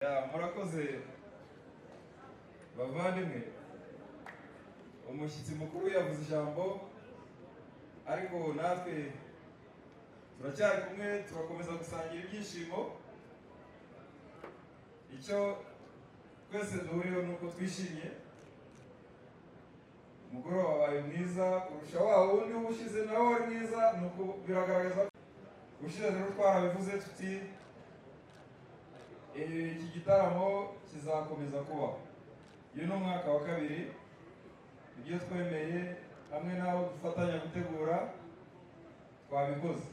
Murakoze bavandimwe, umushyitsi mukuru yavuze ijambo, ariko natwe turacyari kumwe, turakomeza gusangira ibyishimo. Icyo twese duhuriyeho nuko twishimye. Umugoroba wabaye mwiza kurusha wa wundi ushize nawe wari mwiza, nuko biragaragaza ushize rero twarabivuze tuti iki gitaramo kizakomeza kubaho. Uyu ni umwaka wa kabiri, ibyo twemeye hamwe n'abo dufatanya gutegura twabikoze.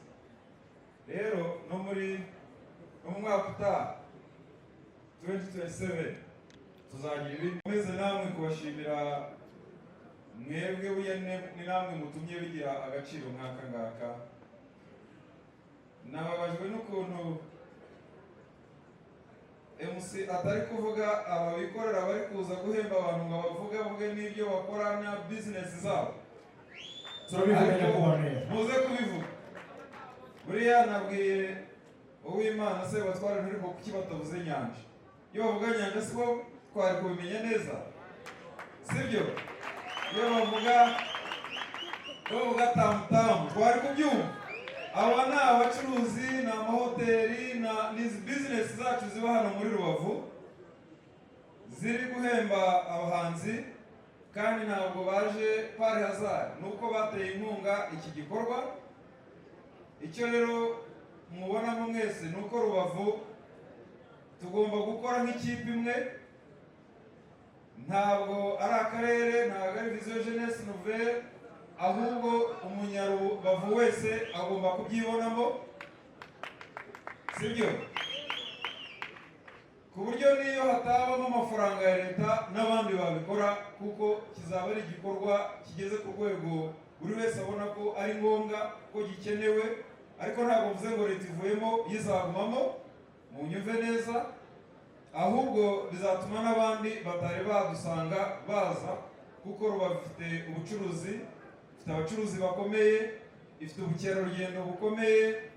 Rero no mu mwaka utaha 2027 tuzagira ibindi. Mwese namwe kubashimira, mwebwe ni namwe mutumye bigira agaciro nk'aka ngaka. Nababajwe n'ukuntu MC atari kuvuga ababikorera bari kuza guhemba abantu ngo bavuge n'ibyo bakora na business zabo. Muze kubivuga. Buriya nabwiye Uwimana se batwara nturi ko kuki batavuze Nyanja. Iyo bavuga Nyanja siko twari kubimenya neza, sibyo? Iyo bavuga Tamtam twari kubyumva. Aba ni abacuruzi, ni amahoteli, n'izi business zacu ziba hano muri Rubavu ziri guhemba abahanzi, kandi ntabwo baje pari hazard, nuko bateye inkunga iki gikorwa. Icyo rero mubonamo mwese nuko Rubavu tugomba gukora nk'ikipe imwe. Ntabwo ari akarere, ntabwo ari Vision Jeunesse Nouvelle, ahubwo umunyarubavu wese agomba kubyibonamo, sibyo? Ku buryo niyo hatabamo amafaranga ya leta n'abandi babikora, kuko kizaba ari igikorwa kigeze ku rwego buri wese abona ko ari ngombwa, ko gikenewe. Ariko ntabwo mvuze ngo leta ivuyemo yizagumamo, munyumve neza, ahubwo bizatuma n'abandi batari badusanga baza, kuko Rubavu ifite ubucuruzi, ifite abacuruzi bakomeye, ifite ubukerarugendo bukomeye.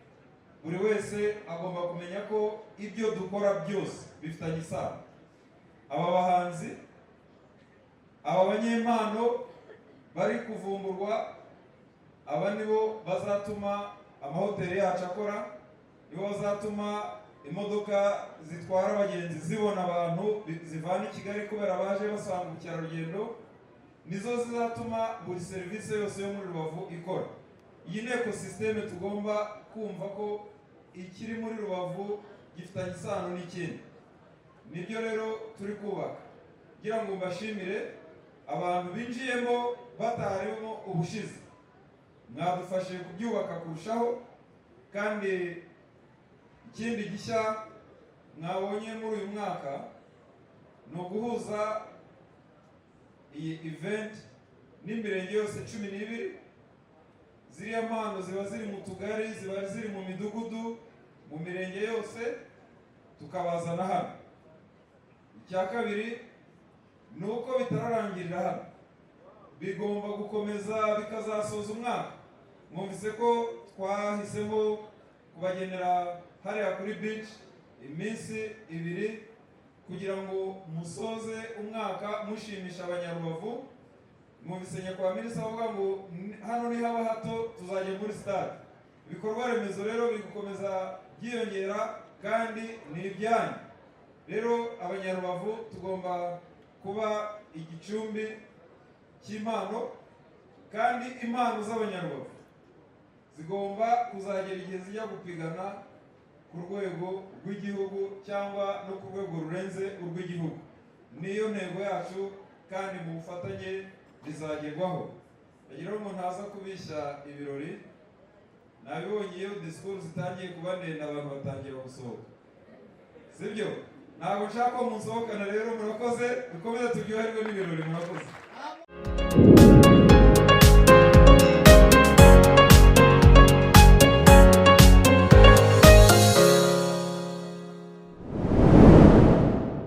Buri wese agomba kumenya ko ibyo dukora byose bifitanye isano. Aba bahanzi, aba banyempano bari kuvumburwa, aba nibo bazatuma amahoteli yacu akora, nibo bazatuma imodoka zitwara abagenzi zibona abantu zivana i Kigali kubera baje basanga ubukerarugendo, nizo zizatuma buri serivisi yose yo muri Rubavu ikora. Iyi ni ekosisteme tugomba kumva ko ikiri muri Rubavu gifitanye isano n'ikindi. Nibyo rero turi kubaka. Ngira ngo mbashimire abantu binjiyemo batarimo ubushize, mwadufashe kubyubaka kurushaho. Kandi ikindi gishya mwabonye muri uyu mwaka ni uguhuza iyi event n'imirenge yose 12. Ziriya mpano ziba ziri mu tugari, ziba ziri mu midugudu, mu mirenge yose, tukabazana hano. Icya kabiri ni uko bitararangirira hano, bigomba gukomeza bikazasoza umwaka. Mwumvise ko twahisemo kubagenera hariya kuri beach iminsi 2 kugira ngo musoze umwaka mushimisha abanyarubavu. Mwumvise nyakubahwa minisitiri avuga ngo hano ni haba hato tuzajya muri stade. Ibikorwa remezo rero biri gukomeza byiyongera kandi ni ibyanyu. Rero abanyarubavu tugomba kuba igicumbi cy'impano, kandi impano z'abanyarubavu zigomba kuzagera igihe zijya gupigana ku rwego rw'igihugu cyangwa no ku rwego rurenze urw'igihugu. Niyo ntego yacu, kandi mu bufatanye bizagerwaho. Bagira umuntu aza kubishya ibirori. Nabibonye iyo disikuru zitangiye kuba ndende abantu batangira gusohoka, sibyo? Ntabwo nshaka ko musohokana. Rero murakoze, dukomeze turyoherwe n'ibirori. Murakoze.